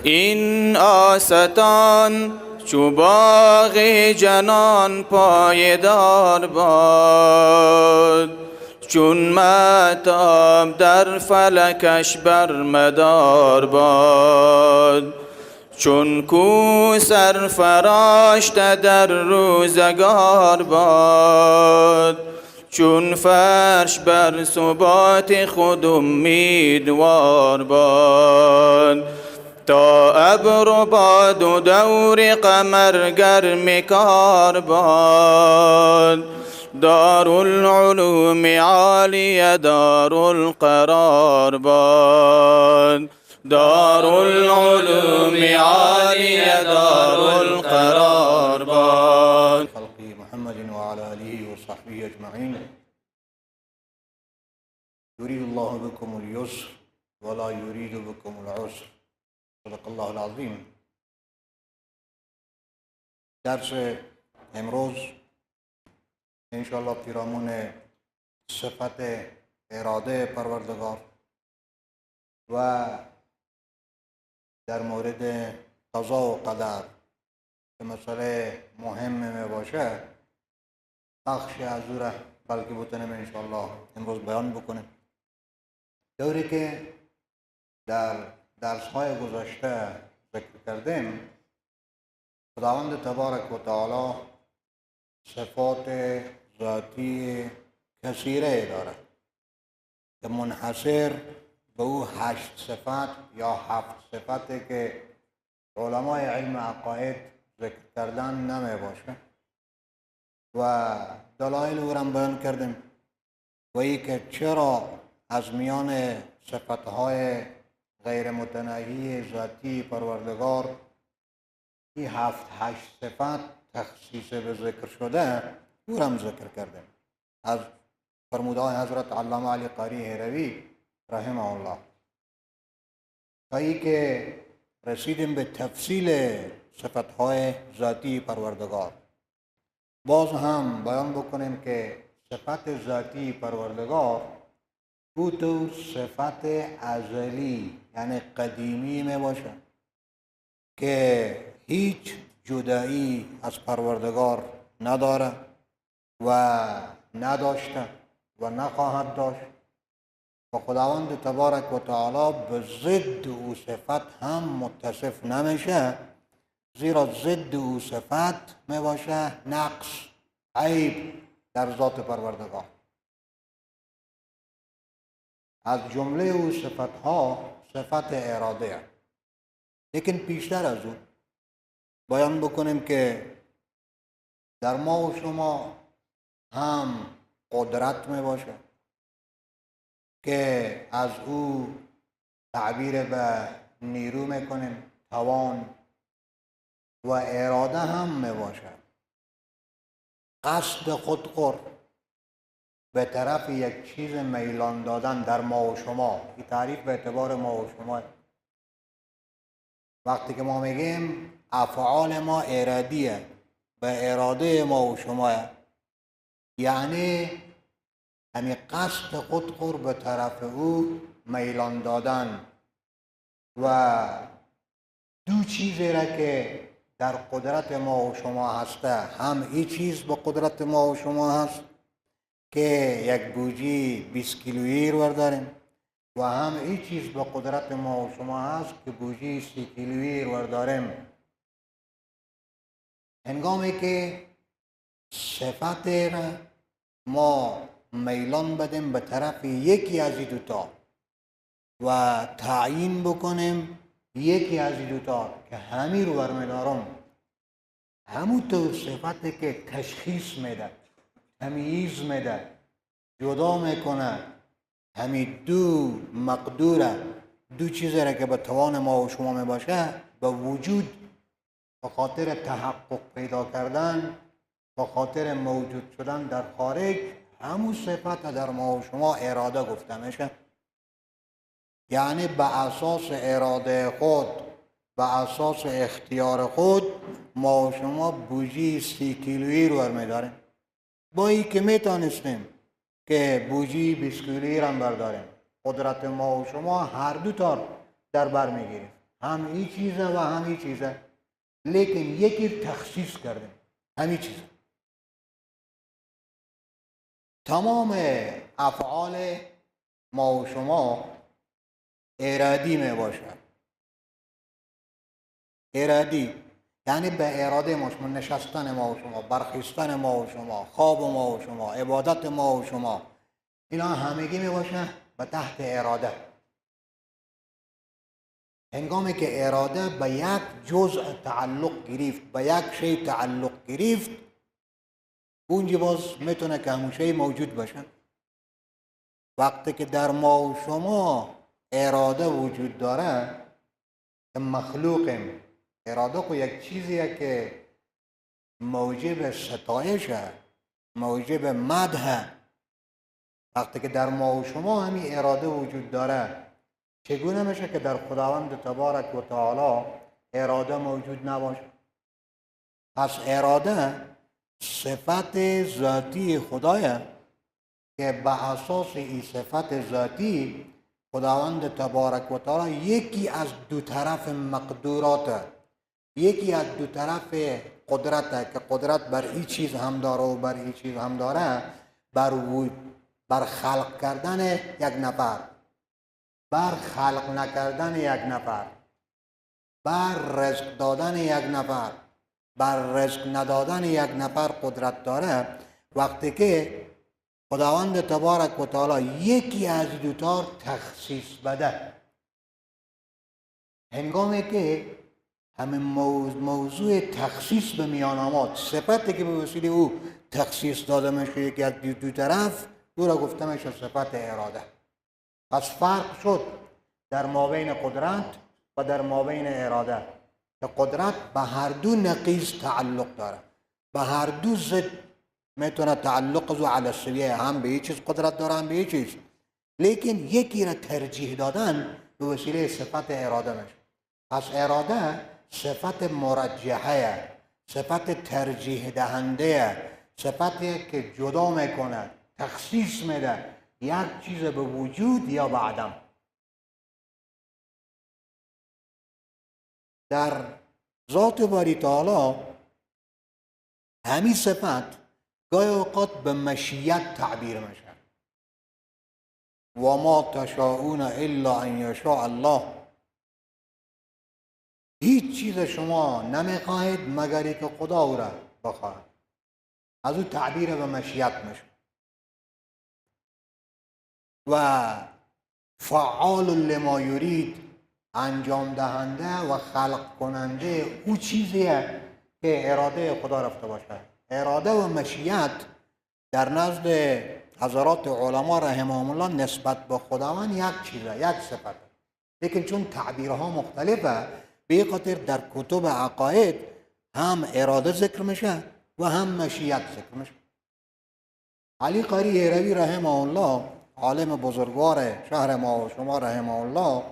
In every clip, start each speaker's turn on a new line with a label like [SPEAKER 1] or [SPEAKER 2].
[SPEAKER 1] این آستان چو باغ جنان پایدار باد، چون مهتاب در فلکش برمدار باد، چون کو سرفراشته در روزگار باد، چون فرش بر ثبات خود امیدوار باد، تا ابر و باد و دور قمر گرم کار باد، دارالعلوم عالیه دارالقرار باد، دارالعلوم عالیه دارالقرار باد.
[SPEAKER 2] خلق محمد وعلى آله وصحبه أجمعين. يريد الله بكم اليسر ولا يريد بكم العسر. صدق الله العظیم. درس امروز انشاءالله پیرامون صفت اراده پروردگار و در مورد قضا و قدر که مسئله مهم می باشه بخش از او را بلکه بتونیم انشاءالله امروز بیان بکنیم. دوری که در درس‌های گذشته ذکر کردیم، خداوند تبارک و تعالی صفات ذاتی کثیره دارد که منحصر به او 8 صفت یا 7 صفتی که علمای علم عقاید ذکر کردن نمی باشه و دلایل او را بیان کردیم و ای که چرا از میان صفتهای غیر متناهی ذاتی پروردگار این 7-8 صفت تخصیص به ذکر شده او را ذکر کردیم از فرمودهای حضرت علامه علی قاری هروی رحمه الله تا ای که رسیدیم به تفصیل صفتهای ذاتی پروردگار. باز هم بیان بکنیم که صفت ذاتی پروردگار او تو صفت ازلی یعنی قدیمی می باشه که هیچ جدایی از پروردگار نداره و نداشته و نخواهد داشت و خداوند تبارک و تعالی به ضد او صفت هم متصف نمیشه، زیرا ضد او صفت می باشه نقص، عیب در ذات پروردگار. از جمله او صفتها صفت اراده. لیکن پیشتر از او بیان بکنیم که در ما و شما هم قدرت می باشه که از او تعبیر به نیرو میکنیم، توان و اراده هم می باشه، قصد خودخور به طرف یک چیز میلان دادن در ما و شما. این تعریف به اعتبار ما و شما. وقتی که ما میگیم افعال ما ارادیه، به اراده ما و شما، یعنی همین قصد خودخور به طرف او میلان دادن و دو چیزی را که در قدرت ما و شما هسته، هم این چیز به قدرت ما و شما هست که یک بوجی 20 کیلویی رو داریم و هم این چیز به قدرت ما و شما هست که بوجی 30 کیلویی رو داریم. هنگامی که صفت را ما میلان بدیم به طرف یکی از این دوتا و تعیین بکنیم یکی از این دوتا که همین رو برمیدارم، همون تو صفتی که تشخیص میده، تمییز میده، جدا میکنه همین دو مقدوره، دو چیزی را که به توان ما و شما میباشه به وجود به خاطر تحقق پیدا کردن، به خاطر موجود شدن در خارج، همون صفت در ما و شما اراده گفته میشه. یعنی به اساس اراده خود، به اساس اختیار خود ما و شما بوجی 30 کیلویی رو برمیداریم، با این که میتونستیم که بوجی 20 کیلویی رو برداریم. قدرت ما و شما هر دو تا در بر میگیریم، هم این چیزه و هم این چیزه، لیکن یکی تخصیص کردیم، همین چیزه. تمام افعال ما و شما ارادی می باشد. ارادی یعنی به اراده ما شما، نشستن ما و شما، برخیستن ما و شما، خواب ما و شما، عبادت ما و شما، اینا همگی می باشه به تحت اراده. هنگامی که اراده به یک جزء تعلق گرفت، به یک شی تعلق گرفت، اونجا باز میتونه که همون شی موجود باشه. وقتی که در ما و شما اراده وجود داره که مخلوقیم، اراده کو یک چیزیه که موجب ستایشه، موجب مدحه. وقتی که در ما و شما همین اراده وجود داره، چگونه میشه که در خداوند تبارک و تعالی اراده موجود نباشه؟ پس اراده صفت ذاتی خدایه که به اساس این صفت ذاتی خداوند تبارک و تعالی یکی از دو طرف مقدورات، یکی از دو طرف قدرت که قدرت بر این چیز هم داره و بر این چیز هم داره، بر خلق کردن یک نفر، بر خلق نکردن یک نفر، بر رزق دادن یک نفر، بر رزق ندادن یک نفر قدرت داره. وقتی که خداوند تبارک و تعالی یکی از دوتا تخصیص بده، هنگامی که همین موضوع تخصیص به میان آمد، صفتی که به وسیله او تخصیص داده میشه یکی از دو طرف، او را گفته میشه صفت اراده. پس فرق شد در مابین قدرت و در مابین اراده که قدرت به هر دو نقیض تعلق داره، به هر دو ضد میتونه تعلق زو علی السویه، هم به یک چیز قدرت داره هم به یک چیز، لیکن یکی را ترجیح دادن به وسیله صفت اراده میشه. پس اراده صفت مرجحه، صفت ترجیح دهنده، صفتی که جدا میکنه، تخصیص میده یک چیز به وجود یا به عدم. در ذات باری تعالی همین صفت گاهی اوقات به مشیت تعبیر میشه. و ما تشاءون الا ان یشاء الله. هیچ چیز شما نمیخواهید مگر که خدا او را بخواهد. از او تعبیر به مشیت میشه. و فعال لما یرید، انجام دهنده و خلق کننده او چیزیه که اراده خدا رفته باشه. اراده و مشیت در نزد حضرات علما رحمهم الله نسبت به خداوند یک چیزه، یک صفت، لیکن چون تعبیرها مختلفه به خاطر در کتب عقاید هم اراده ذکر میشه و هم مشیت ذکر میشه. علی قاری هروی رحمه الله، عالم بزرگوار شهر ما و شما رحمه الله،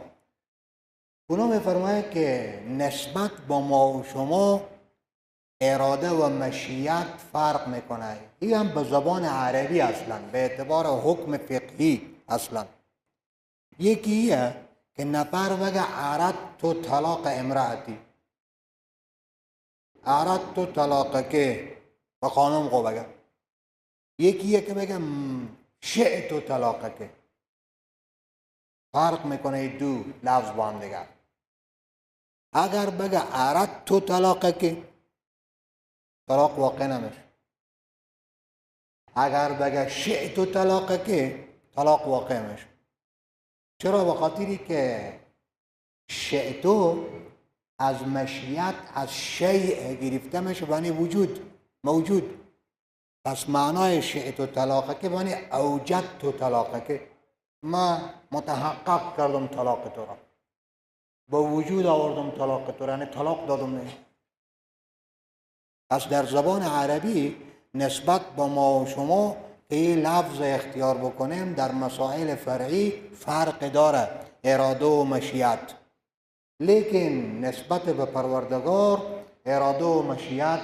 [SPEAKER 2] اونا میفرماید که نسبت با ما و شما اراده و مشیت فرق میکنه. این هم به زبان عربی اصلا به اعتبار حکم فقهی اصلا یکیه که نفر بگه اردت طلاق امرأتی، اردت طلاق که به خانم خو بگه. یکیه که بگه شئت طلاق که. فرق میکنه دو لفظ با هم دیگر. اگر بگه اردت طلاق که طلاق واقع نمیشه. اگر بگه شئت طلاق که طلاق واقع میشه. چرا؟ به خاطری که شئتو از مشیت از شیء گرفته میشه بانی وجود موجود. پس معنای شئتو طلاق که بانی اوجدتو طلاق که ما متحقق کردم طلاق تو را، با وجود آوردم طلاق تو را، یعنی طلاق دادم نه. پس در زبان عربی نسبت با ما و شما که این لفظ اختیار بکنیم در مسائل فرعی فرق داره، اراده و مشیت، لیکن نسبت به پروردگار اراده و مشیت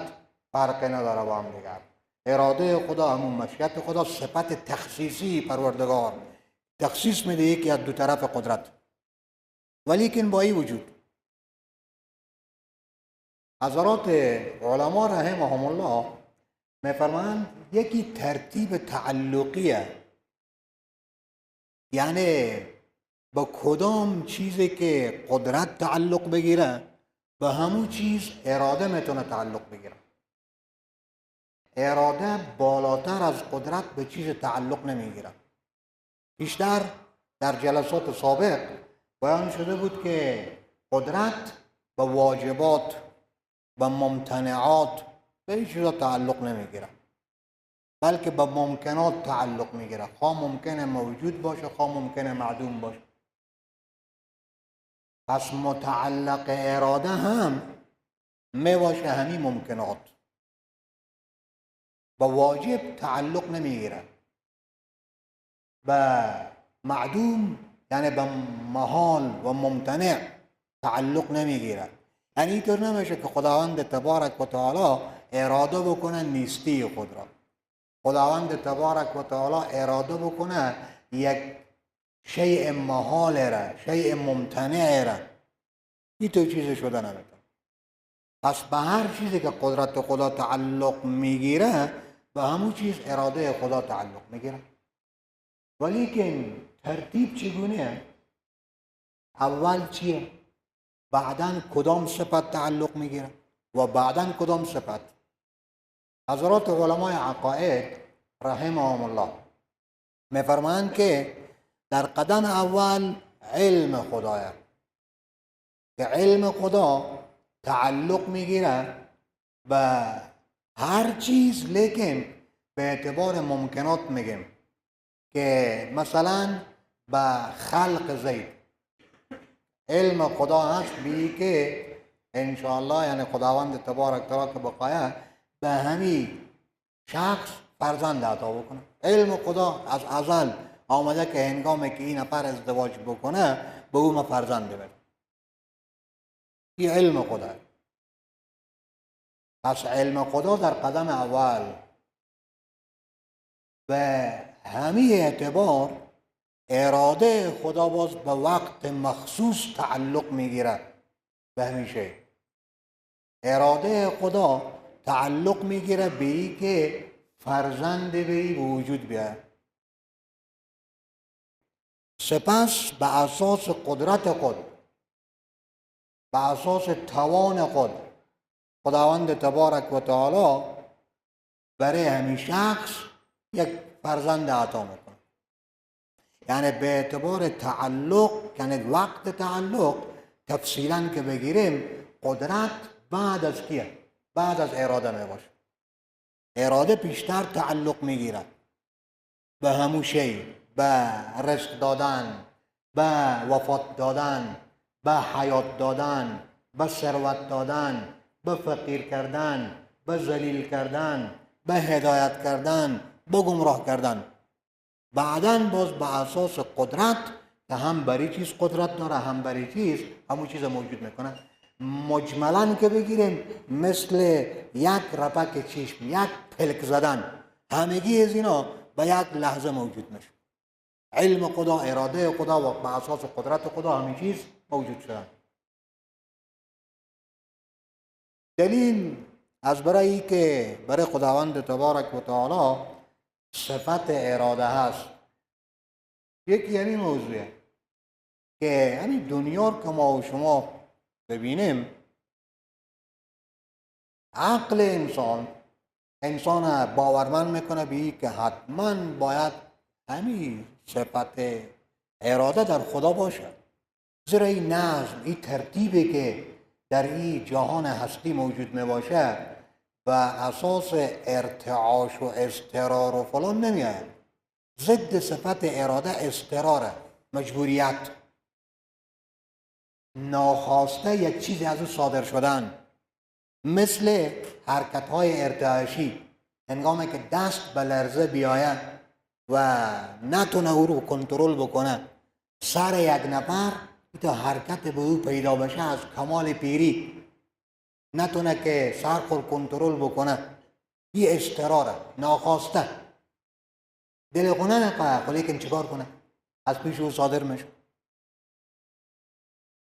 [SPEAKER 2] فرق نداره با هم دیگر. اراده خدا همون مشیت خدا، صفت تخصیصی پروردگار تخصیص میده یکی از دو طرف قدرت، ولیکن با این وجود حضرات علما رحمهم الله میفرمایند یکی ترتیب تعلقیه، یعنی با کدام چیزی که قدرت تعلق بگیره به همون چیز اراده میتونه تعلق بگیره. اراده بالاتر از قدرت به چیز تعلق نمیگیره. بیشتر در جلسات سابق بیان شده بود که قدرت به واجبات، به ممتنعات، به هیچ چیزا تعلق نمیگیره، بلکه به ممکنات تعلق میگیره. خواه ممکنه موجود باشه، خواه ممکنه معدوم باشه. پس متعلق اراده هم میباشه همین ممکنات. به واجب تعلق نمیگیره، به معدوم یعنی به محال و ممتنع تعلق نمیگیره. یعنی اینطور نمیشه که خداوند تبارک و تعالی اراده بکنه نیستی خود را، خداوند تبارک و تعالی اراده بکنه یک شیء محال را، شیء ممتنع را. این تو چیز شده نمیتونه. پس به هر چیزی که قدرت خدا تعلق میگیره به همون چیز اراده خدا تعلق میگیره. ولیکن ترتیب چگونه؟ اول چیه؟ بعداً کدام صفت تعلق میگیره و بعداً کدام صفت. حضرات علمای عقاید رحمهم الله میفرمایند که در قدم اول علم خدایه، که علم خدا تعلق میگیره به هر چیز، لیکن به اعتبار ممکنات میگیم که مثلا به خلق زید علم خدا هست بی که انشاءالله یعنی خداوند تبارک تعالی که بقایه به همین شخص فرزند عطا بکنه. علم خدا از ازل آمده که هنگامی که این نفر ازدواج بکنه به اون فرزند بده. این علم خدا. پس علم خدا در قدم اول به همین اعتبار اراده خدا باز به وقت مخصوص تعلق میگیره. به همیشه اراده خدا تعلق میگیره به این که فرزند به وجود بیاد. سپس به اساس قدرت خود، به اساس توان خود، خداوند تبارک و تعالی برای همین شخص یک فرزند عطا میکنه. یعنی به اعتبار تعلق، یعنی وقت تعلق تفصیلا که بگیریم، قدرت بعد از کیه؟ بعد از اراده میباشه. اراده پیشتر تعلق میگیره به همون شی، به رزق دادن، به وفات دادن، به حیات دادن، به ثروت دادن، به فقیر کردن، به ذلیل کردن، به هدایت کردن، به گمراه کردن. بعداً باز به اساس قدرت که هم برای چیز قدرت داره هم برای چیز همون چیز موجود میکنه. مجملاً که بگیریم مثل یک رپک چشم، یک پلک زدن، همگی از اینا به یک لحظه موجود میشه. علم خدا، اراده خدا و به اساس قدرت خدا همین چیز موجود شدن. دلیل از برای که برای خداوند تبارک و تعالی صفت اراده هست، یکی همین موضوعه که همین دنیا که ما و شما ببینیم، عقل انسان باورمند میکنه به که حتما باید همین صفت اراده در خدا باشه. زیرا این نظم، این ترتیبی که در این جهان هستی موجود میباشه و اساس ارتعاش و اضطرار و فلان نمیاد. ضد صفت اراده اضطراره، مجبوریت، ناخواسته یک چیزی از او صادر شدن، مثل حرکت های ارتعاشی. هنگامی که دست به لرزه بیاید و نتونه او رو کنترل بکنه، سر یک نفر تا حرکت به او پیدا بشه از کمال پیری، نتونه که سر خود کنترل بکنه، این اضطراره، ناخواسته، دل خونه نقه، لیکن چیکار کنه؟ از پیش او صادر میشه.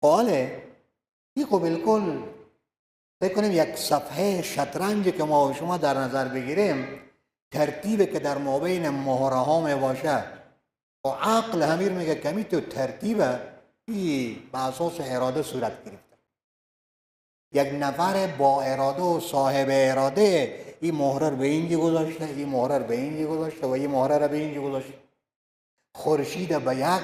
[SPEAKER 2] حاله این خب بالکل فکر کنیم یک صفحه شطرنج که ما و شما در نظر بگیریم، ترتیبی که در مابین مهره ها می باشه و عقل همیر میگه کمی تو ترتیبه ای به اساس اراده صورت گرفته. یک نفر با اراده و صاحب اراده این مهره رو به اینجا گذاشته، این مهره رو به اینجا گذاشته و این مهره رو به اینجا گذاشته. خورشید به یک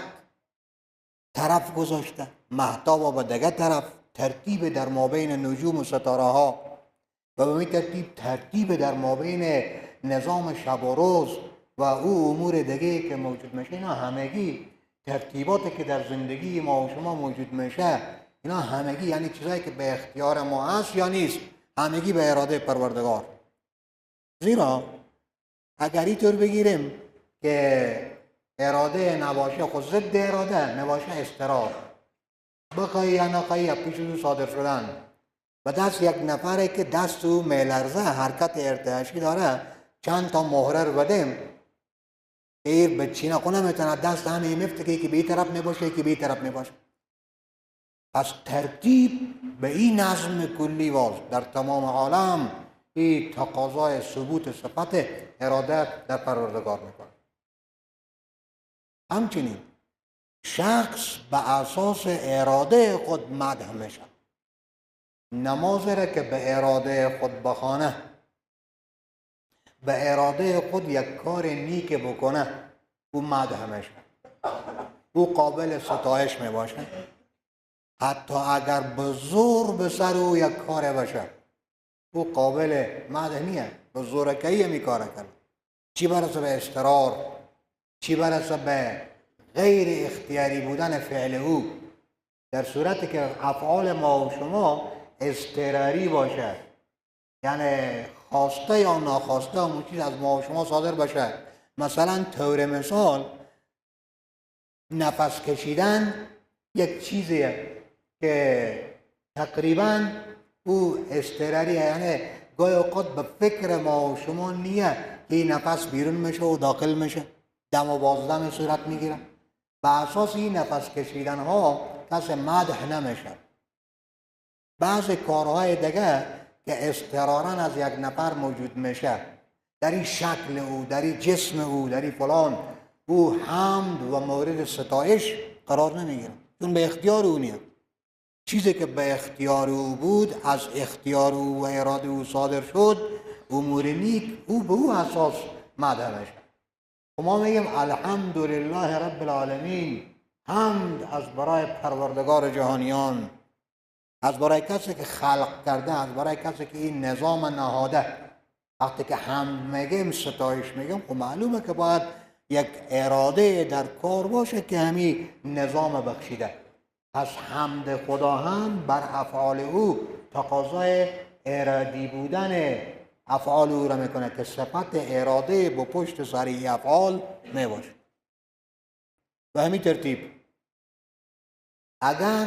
[SPEAKER 2] طرف گذاشته، مهتاب به دیگر طرف، ترتیب در مابین نجوم و ستاره ها و به این ترتیب در مابین نظام شب و روز و او امور دیگه که موجود میشه. اینا همگی ترتیباتی که در زندگی ما و شما موجود میشه، اینا همگی یعنی چیزایی که به اختیار ما هست یا نیست، همگی به اراده پروردگار. زیرا اگر اینطور بگیریم که اراده نباشه، خود ضد اراده نباشه استقرار، بخوای یا نخوای پیش او صادر شدن و دست یک نفره که دست او میلرزه، حرکت ارتعاشی داره، چند تا مهره رو بدیم ایر به چی نکنه میتونه دست همه میفته که به این طرف میباشه که به این طرف میباشه. پس ترتیب به این نظم کلی واز در تمام عالم این تقاضای ثبوت صفت اراده در پروردگار میکنه. همچنین شخص به اساس اراده خود مدح میشه. نماز را که به اراده خود بخوانه، به اراده خود یک کار نیک بکنه، او مدح میشه، او قابل ستایش میباشه. حتی اگر به زور به سر او یک کار باشه، او قابل مدح نیه، به زورکی همی کار کرد. چی برسه به اضطرار، چی برسه به غیر اختیاری بودن فعل او. در صورتی که افعال ما و شما اضطراری باشه، یعنی خواسته یا ناخواسته همون چیز از ما و شما صادر باشه. مثلا طور مثال نفس کشیدن یک چیزیه که تقریبا او اضطراریه، یعنی گاهی اوقات به فکر ما و شما نیه که این نفس بیرون میشه و داخل میشه، دم و بازدم صورت میگیره. به اساس این نفس کشیدن ها کس مدح نمیشه. بعض کارهای دیگه که اضطراراً از یک نفر موجود میشه، در این شکل او، در این جسم او، در این فلان، او حمد و مورد ستایش قرار نمیگیره، چون به اختیار او نیست. چیزی که به اختیار او بود، از اختیار او و اراده او صادر شد، امور نیک او به او اساس مدح میشه. ما میگیم الحمدلله رب العالمین، حمد از برای پروردگار جهانیان، از برای کسی که خلق کرده، از برای کسی که این نظام نهاده. وقتی که حمد میگیم، ستایش میگیم، خب معلومه که باید یک اراده در کار باشه که همین نظام بخشیده. پس حمد خدا هم بر افعال او تقاضای ارادی بودن افعال او را میکنه که صفت اراده با پشت سر افعال میباشه. به همین ترتیب اگر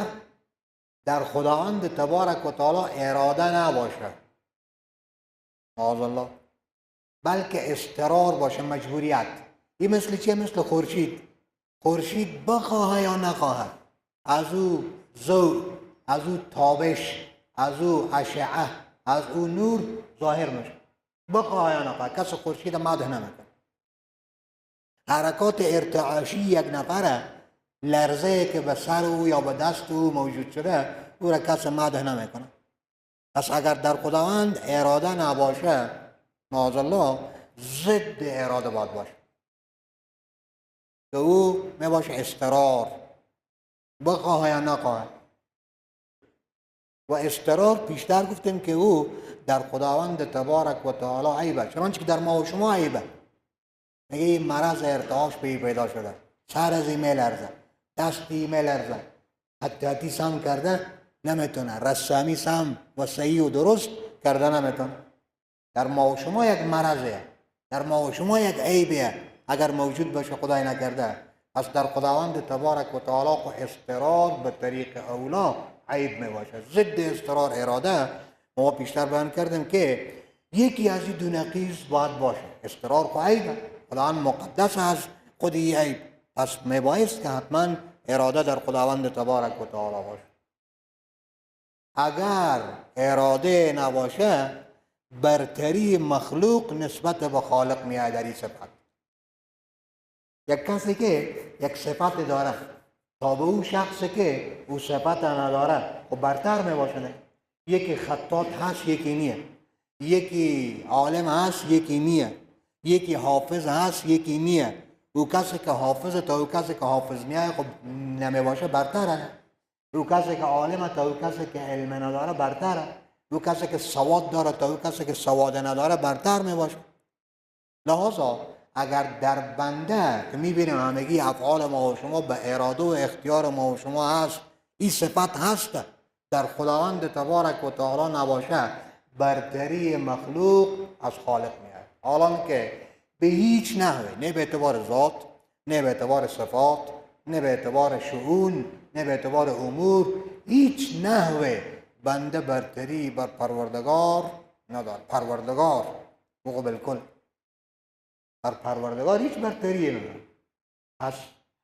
[SPEAKER 2] در خداوند تبارک و تعالی اراده نباشه، معاذالله، بلکه اضطرار باشه، مجبوریت، این مثل چیه؟ مثل خورشید. خورشید بخواه یا نخواهد، از او ضوء، از او تابش، از او اشعه، از او نور ظاهر میشه، بخواه یا نخواه. کس خورشید مدح نمیکنه. حرکات ارتعاشی یک نفره، لرزه که به سر او یا به دست او موجود شده، او را کس مدح نمیکنه. پس اگر در خداوند اراده نباشه، معاذالله، ضد اراده باید باشه که او میباشه اضطرار، بخواه یا نخواه. و اضطرار پیشتر گفتیم که او در خداوند تبارک و تعالی عیبه، چنانچه که در ما و شما عیبه. میگه این مرض ارتعاش به پیدا شده، سر از این میلرزه، دستی میلرزه، حتی سم کرده نمیتونه، رسامی سم و صحیح و درست کرده نمیتونه. در ما و شما یک مرضه، در ما و شما یک عیبه اگر موجود باشه، خدای نکرده. پس در خداوند تبارک و تعالی و اضطرار به طریق اولا عیب میباشه. ضد اضطرار اراده ما پیشتر بیان کردیم که یکی از این دو نقیض باید باشه. اضطرار و عیب، خداوند مقدس از خودی عیب، پس میبایست که حتما اراده در خداوند تبارک و تعالی باشه. اگر اراده نباشه برتری مخلوق نسبت به خالق میاد در این صفت. یک کسی که یک صفت داره تا به او شخصی که او صفت نداره خب برتر میباشه نه. یکی خطاط هست یکی نیه، یکی عالم هست یکی نیه، یکی حافظ هست یکی نیه. او کسی که حافظ تا او کسی که حافظ نیه خب نمیباشه برتره. او کسی که عالم تا او کسی که علم نداره برتره. او کسی که سواد داره تا او کسی که سواد نداره برتر میباشه. لحاظا اگر در بنده که میبینیم همگی افعال ما و شما به اراده و اختیار ما و شما هست، این صفت هست، در خداوند تبارک و تعالی نباشه برتری مخلوق از خالق میاد. حالا که به هیچ نحوه، نه به اعتبار ذات، نه به اعتبار صفات، نه به اعتبار شؤون، نه به اعتبار امور، هیچ نحوه بنده برتری بر پروردگار نداره. پروردگار بالکل بر پروردگار هیچ برتری نداره. پس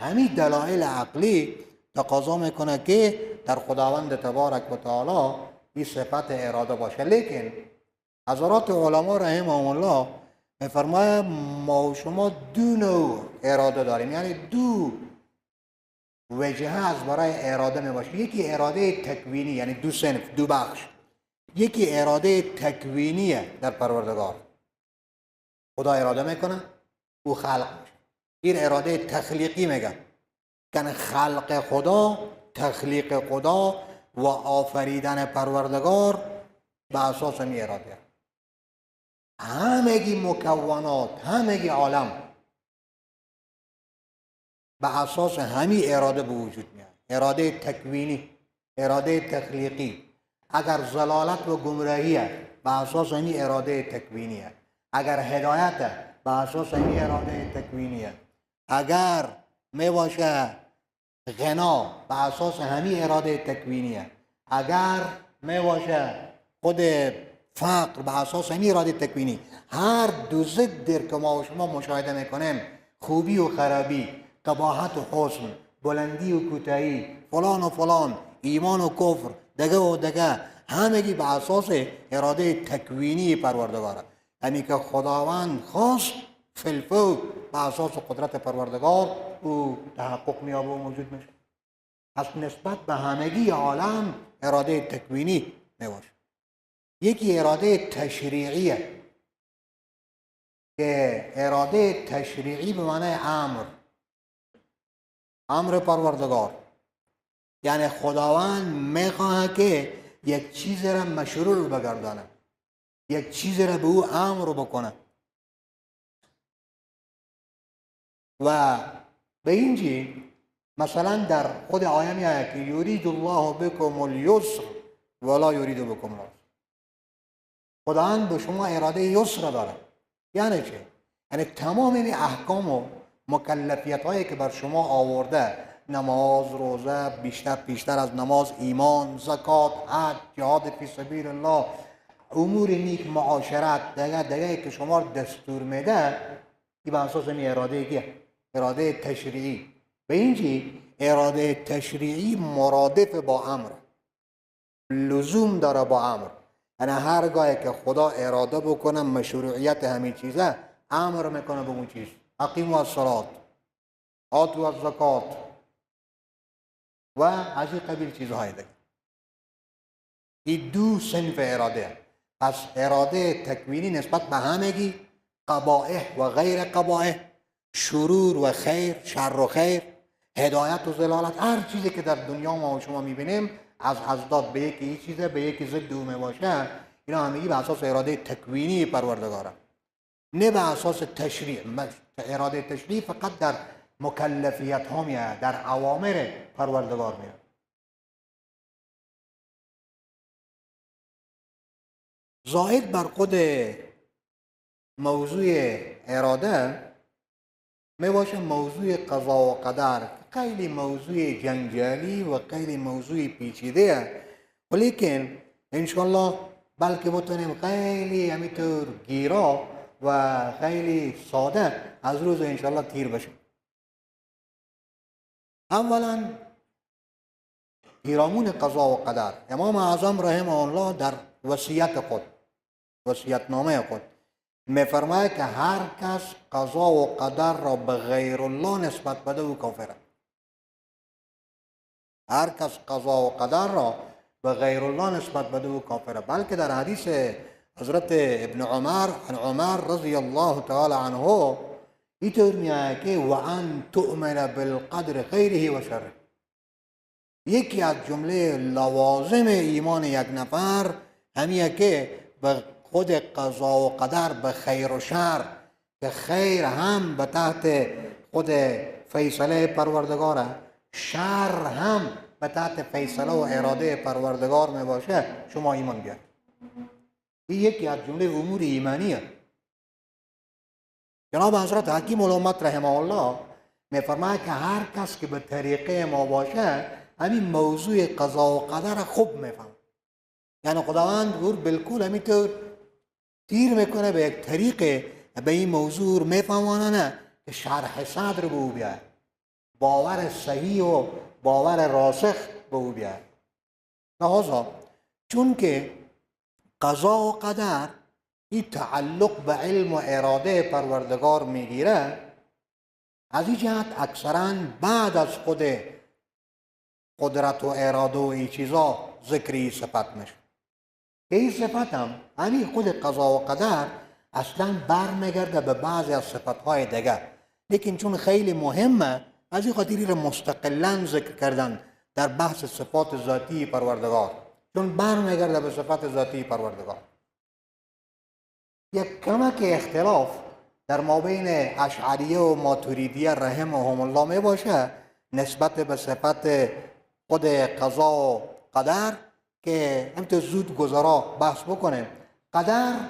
[SPEAKER 2] همین دلایل عقلی تقاضا میکنه که در خداوند تبارک و تعالی این صفت اراده باشه. لیکن حضرات علما رحمهم الله میفرماید ما و شما دو نوع اراده داریم، یعنی دو وجهه از برای اراده میباشه. یکی اراده تکوینی، یعنی دو صنف، دو بخش. یکی اراده تکوینیه در پروردگار، خدا اراده میکنه او خلق میشه. این اراده تخلیقی میگن، یعنی خلق خدا، تخلیق خدا و آفریدن پروردگار به اساس می اراده. همگی مکونات، همگی عالم به اساس همین اراده به وجود میاد. اراده تکوینی، اراده تخلیقی. اگر ضلالت و گمراهیه به اساس همین اراده تکوینیه. اگر هدایت به اساس همین اراده تکوینیه. اگر می باشه غنا به اساس همین اراده تکوینیه. اگر می باشه خود فقر به اساس همین اراده تکوینی. هر دو ضد در که ما و شما مشاهده میکنیم، خوبی و خرابی، قباحت و حسن، بلندی و کوتاهی، فلان و فلان، ایمان و کفر، دگه و دگه، همگی به اساس اراده تکوینی پروردگاره. یعنی که خداوند خواست فلفو به اساس قدرت پروردگار او تحقق میابه و موجود میشه. پس نسبت به همگی عالم اراده تکوینی میباشه. یکی اراده تشریعیه که اراده تشریعی به معنی امر پروردگار، یعنی خداوند میخواه که یک چیز را مشروع بگردانه، یک چیز را به او امر بکنه. و به اینجی مثلا در خود آیه میآید که یرید الله بکم الیسر ولا یرید بکم العسر. خداوند به شما اراده یسر داره. یعنی چه؟ یعنی تمام این احکام و مکلفیت هایی که بر شما آورده، نماز، روزه، پیشتر از نماز ایمان، زکات، حج، جهاد فی سبیل الله، امور نیک، معاشرت، دیگه که شما دستور میده، این به اساس این اراده تشریعی. به اینجی اراده تشریعی مرادف با امر، لزوم داره با امر. یعنی هرگاهی که خدا اراده بکنه مشروعیت همین چیزه، امر میکنه به اون چیز. اقیموا الصلاة، آتوا الزکات و از این قبیل چیزهای دیگه. این دو صنف اراده. پس اراده تکوینی نسبت به همگی، قبائح و غیر قبائح، شرور و خیر، شر و خیر، هدایت و ضلالت، هر چیزی که در دنیا ما و شما میبینیم از ازداد به یکی این چیزه، به یکی ضد او میباشه، اینا همگی به اساس اراده تکوینی پروردگاره، نه به اساس تشریع. اراده تشریع فقط در مکلفیت ها میاد، در اوامر پروردگار میاد. زائد بر خود موضوع اراده میباشه موضوع قضا و قدر. خیلی موضوع جنجالی و خیلی موضوع پیچیده، ولیکن انشالله بلکه بتونیم خیلی همینطور گیرا و خیلی ساده از روز انشالله تیر بشیم. اولا پیرامون قضا و قدر. امام اعظم رحمه الله در وصیتنامه خود میفرماید که هر کس قضا و قدر را به غیر الله نسبت بده او کافر است. هر کس قضا و قدر را به غیر الله نسبت بده او کافر است. بلکه در حدیث حضرت ابن عمر رضی الله تعالی عنه اینطور میآید که و ان تؤمن بالقدر خیره و شره. یکی از جمله لوازم ایمان یک نفر همیه که به خود قضا و قدر، به خیر و شر، که خیر هم به تحت خود فیصله پروردگاره، شر هم به تحت فیصله و اراده پروردگار می باشه، شما ایمان بیارید. این یکی از جمله امور ایمانیه. جناب حضرت حکیم الامت رحمه الله می فرماید که هر کس که به طریقه ما باشه همین موضوع قضا و قدر خوب می فهم. یعنی خداوند او بالکل همینطور تیر میکنه به یک طریق به این موضوع میفهمانه که شرح صدر به او بیاد، باور صحیح و باور راسخ به او بیاد. لحاظا چون که قضا و قدر این تعلق به علم و اراده پروردگار میگیره، از این جهت اکثرا بعد از خود قدرت و اراده و این چیزا ذکری صفت میشه. این صفت هم همین خود قضا و قدر اصلا برمیگرده به بعضی از صفتهای دیگه، لیکن چون خیلی مهمه از این خاطری را مستقلا ذکر کردن در بحث صفات ذاتی پروردگار، چون برمیگرده به صفات ذاتی پروردگار. یک کمک اختلاف در مابین اشعریه و ماتوریدیه رحمهم الله می باشه نسبت به صفت خود قضا و قدر که همینطور زود گذرا بحث بکنیم. قدر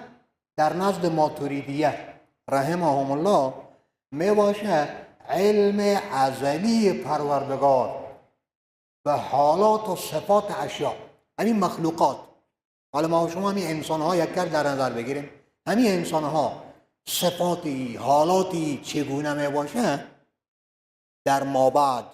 [SPEAKER 2] در نزد ماتوریدیه رحمهم الله می باشه علم ازلی پروردگار به حالات و صفات اشیا، همین مخلوقات. حالا ما شما همین انسان ها یک در نظر بگیریم، همین انسان ها صفاتی حالاتی چگونه می باشه در مابعد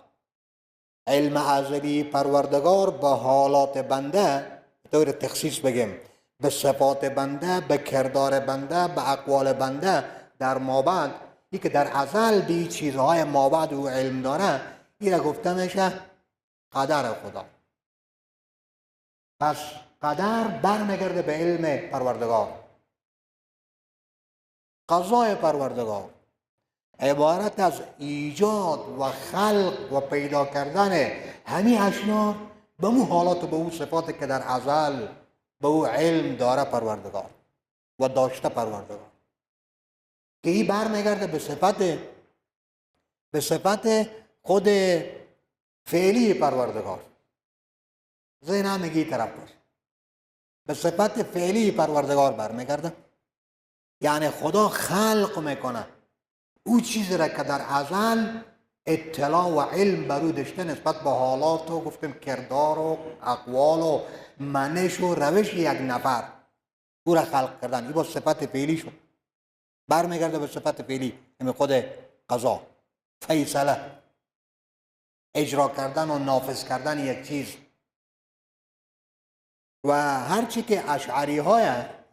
[SPEAKER 2] علم ازلی پروردگار به حالات بنده طور تخصیص بگیم، به صفات بنده، به کردار بنده، به اقوال بنده در مابعد، این که در ازل به چیزهای مابعد او علم داره، این را گفته میشه قدر خدا. پس قدر برمیگرده به علم پروردگار. قضای پروردگار عبارت از ایجاد و خلق و پیدا کردن همین اشیاء به اون حالات و به اون صفات که در ازل به او علم داره پروردگار و داشته پروردگار، که این برمیگرده به صفت خود فعلی پروردگار. ذهن هم میگه طرف باشه، به صفت فعلی پروردگار برمیگرده. یعنی خدا خلق میکنه او چیزی را که در ازل اطلاع و علم بر او داشته نسبت به حالات و گفتیم کردار و اقوال و منش و روش یک نفر، او را خلق کردن. این با صفت فعلی شد، برمیگرده به صفت فعلی، همین خود قضا، فیصله، اجرا کردن و نافذ کردن یک چیز. و هرچی که اشعری های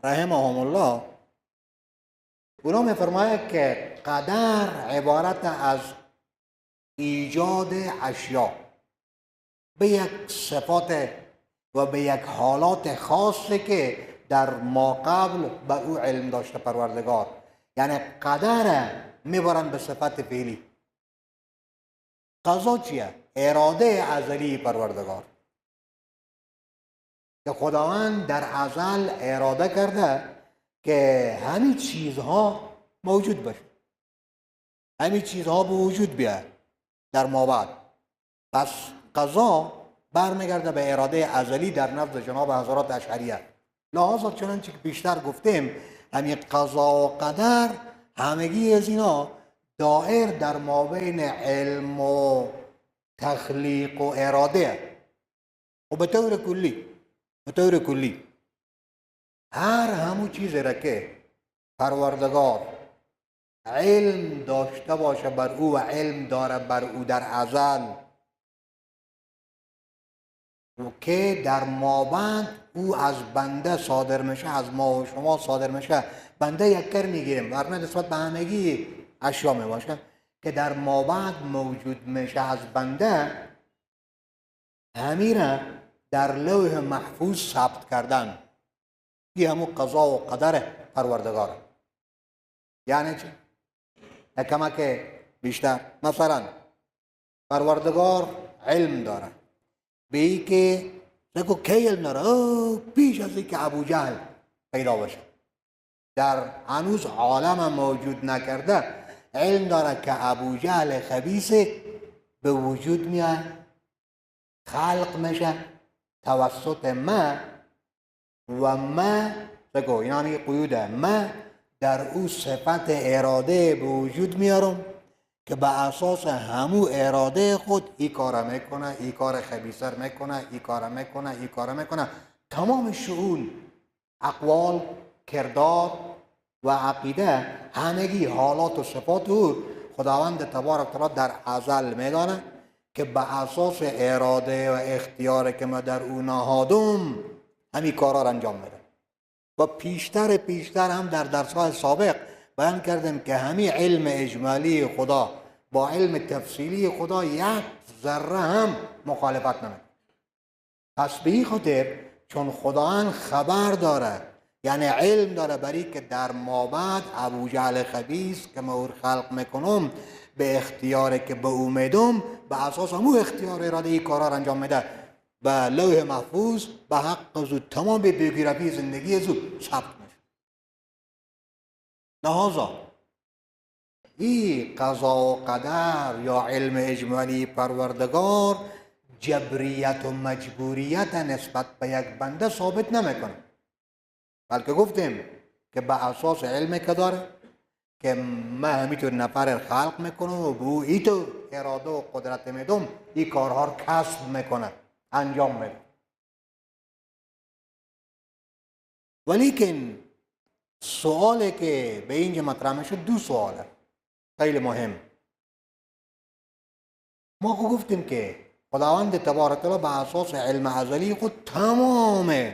[SPEAKER 2] رحمهم الله اونا میفرماید که قدر عبارت از ایجاد اشیا به یک صفات و به یک حالات خاصی که در ما قبل به او علم داشته پروردگار. یعنی قدر میبرن به صفت فعلی. قضا چیه؟ اراده ازلی پروردگار که خداوند در ازل اراده کرده که همین چیزها موجود باشه، همین چیزها به وجود بیاد در مابعد. پس قضا برمیگرده به اراده ازلی در نزد جناب حضرات اشعریه. لحاظا چنانچه که بیشتر گفتیم همین قضا و قدر همگی از اینا دائر در مابین علم و تخلیق و اراده. و به طور کلی هر همون چیزی را که پروردگار علم داشته باشه بر او و علم داره بر او در ازل که در مابعد او از بنده صادر میشه، از ما و شما صادر میشه. بنده یک کر میگیریم ورنه نسبت به همگی اشیا میباشه که در مابعد موجود میشه از بنده، همیره در لوح محفوظ ثبت کردن. این همون قضا و قدر پروردگار. یعنی چی؟ کمک بیشتر. مثلا پروردگار علم داره به ای که نگو کی علم داره؟ پیش از این که ابو جهل پیدا بشه، در هنوز عالم موجود نکرده علم داره که ابو جهل خبیث به وجود میاد، خلق میشه توسط ما و ما بگو یعنی قیوده ما در او صفت اراده به وجود میارم که به اساس همو اراده خود ای کار میکنه، ای کار خبیثر میکنه، ای کار میکنه، ای کار میکنه. تمام شؤون، اقوال، کردار و عقیده، همگی حالات و صفات او خداوند تبارک تعالی در ازل میدانه که به اساس اراده و اختیار که ما در او نهادم همین کارا را انجام میده. و پیشتر هم در درس‌های سابق بیان کردیم که همین علم اجمالی خدا با علم تفصیلی خدا یک ذره هم مخالفت نمیکنه. پس به این خاطر چون خداوند خبر داره، یعنی علم داره برای که در مابعد ابو جهل خبیث که ما خلق میکنم به اختیاری که به او میدم به اساس همون اختیار اراده ای کارا را انجام میده، به لوح محفوظ به حق از او تمام به بیوگرافی زندگی از او ثبت میشه. لحاظا این قضا و قدر یا علم اجمالی پروردگار جبریت و مجبوریت نسبت به یک بنده ثابت نمیکنه، بلکه گفتیم که به اساس علمی که داره که من همینطور نفر خلق میکنم و به او اینطور اراده و قدرت میدم این کارها رو کسب میکنه، انجام میده. ولیکن سوالی که به اینجا مطرح میشه دو سواله خیلی مهم. ما گفتیم که خداوند تبارک تعالی به اساس علم ازلی خود تمام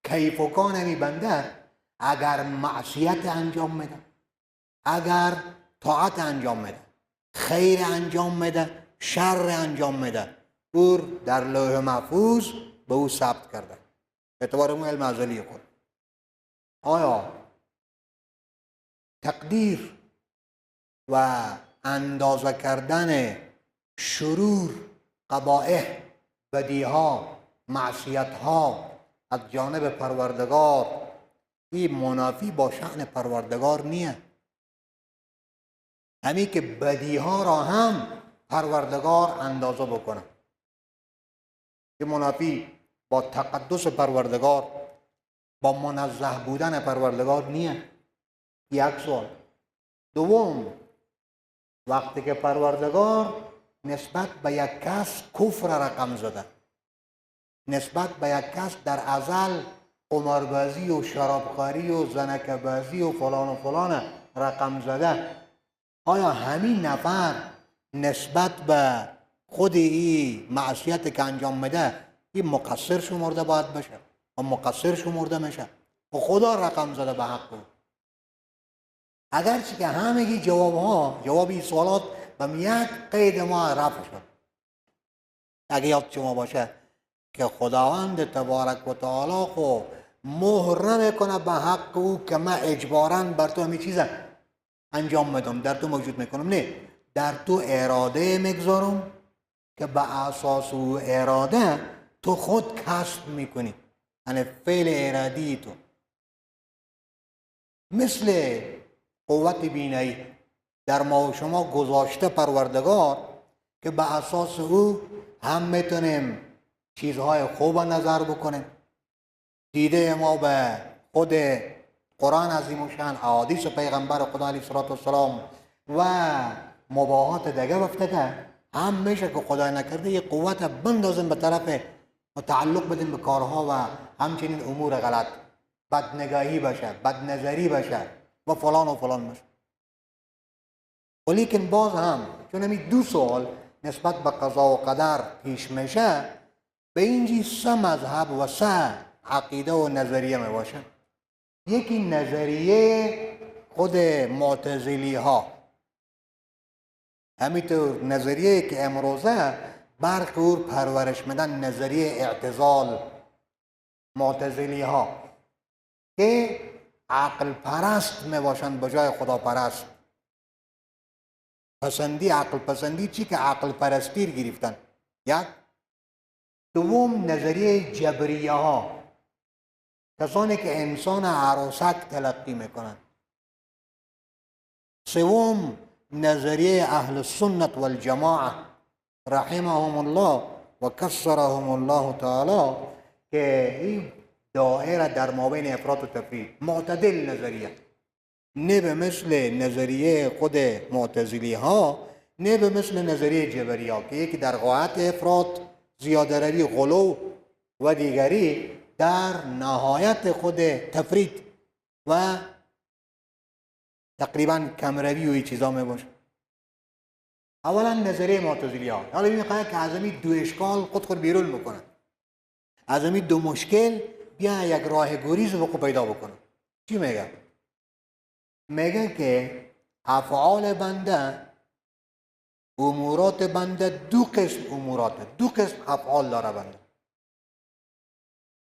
[SPEAKER 2] کیف و کان همی بنده اگر معصیت انجام میده، اگر طاعت انجام میده، خیر انجام میده، شر انجام میده، او در لوح محفوظ به او ثبت کرده اعتبار اون علم ازلی خود. آیا تقدیر و اندازه کردن شرور، قبائح، بدیها، معصیتها از جانب پروردگار این منافی با شأن پروردگار نیه؟ همین که بدیها را هم پروردگار اندازه بکنه که منافی با تقدس پروردگار، با منزه بودن پروردگار نیه. یک سوال. دوم، وقتی که پروردگار نسبت به یک کس کفر رقم زده، نسبت به یک کس در ازل قماربازی و شرابخوری و زنکبازی و فلان رقم زده، آیا همین نفر نسبت به خود این معصیت که انجام میده این مقصر شمرده باید بشه و مقصر شمرده میشه و خدا رقم زده به حق او؟ اگرچه که همگی جواب این سوالات به یک قید ما رفع شد. اگه یاد شما باشه که خداوند تبارک و تعالی خو مهر نمیکنه به حق او که من اجباراً بر تو همین چیز انجام میدم، در تو موجود میکنم. نه، در تو اراده میگذارم که به اساس او اراده تو خود کسب میکنی، یعنی فعل ارادی تو. مثل قوت بینایی در ما و شما گذاشته پروردگار که به اساس او هم میتونیم چیزهای خوب نظر بکنیم. دیده ما به خود قرآن عظیم و شان، احادیث پیغمبر خدا علیه السلام و مباحات دیگه وقته هم میشه که خدای نکرده یه قوت بندازیم به طرف و تعلق بدیم به کارها و همچنین امور غلط، بدنگاهی باشه، بدنظری باشه و فلان باشه. ولیکن باز هم چون همین دو سوال نسبت به قضا و قدر پیش میشه، به اینجی 3 مذهب و 3 عقیده و نظریه می باشن. یکی نظریه خود معتزلی ها، همینطور نظریه که امروزه برخی اور پرورش میدن، نظریه اعتزال معتزلی ها که عقل پرست می باشن بجای خدا پرست. پسندی عقل پسندی چی که عقل پرستی گرفتن. یک. دوم نظریه جبریه ها، کسانی که انسان عروسک تلقی میکنند. سوم نظریه اهل السنت والجماعه رحمهم الله و کسرهم الله تعالی که این دائره در مابین افراط و تفرید، معتدل نظریه، نه به مثل نظریه خود معتزلی ها، نه به مثل نظریه جبری ها که یکی در غایت افراط، زیاده روی، غلو و دیگری در نهایت خود تفرید و تقریبا کمروی و این چیزا می باشه. اولا نظریه معتزلی ها، حالا میخواد که از این دو اشکال خود بیرون بکنن، از این دو مشکل بیا یک راه گریز وقوع پیدا بکنن. چی میگه؟ میگه که افعال بنده، امورات بنده دو قسم امورات، دو قسم افعال داره بنده.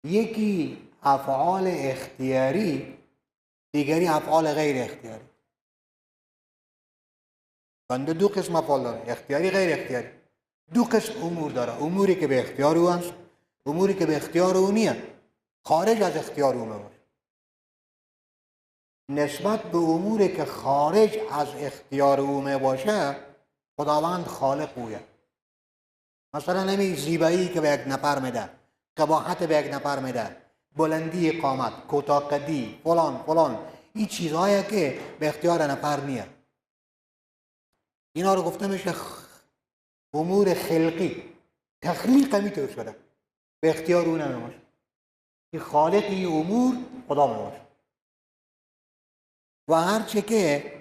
[SPEAKER 2] یکی افعال اختیاری، دیگری افعال غیر اختیاری. بنده دو قسم افعال داره، اختیاری غیر اختیاری. دو قسم امور داره، اموری که به اختیار او هست، اموری که به اختیار او نیست، خارج از اختیار او میباشه. نسبت به اموری که خارج از اختیار او میباشه خداوند خالق اویه. مثلا همین زیبایی که به یک نفر میده، قباحت به یک نفر میده، بلندی قامت، کوتاه قدی، فلان فلان، این چیزهایی که به اختیار نفر نیست. اینا رو گفته میشه امور خلقی. تخلیق میتونه شده، به اختیار او نمیباشه. این خالق این امور خدا میباشه. و هرچه که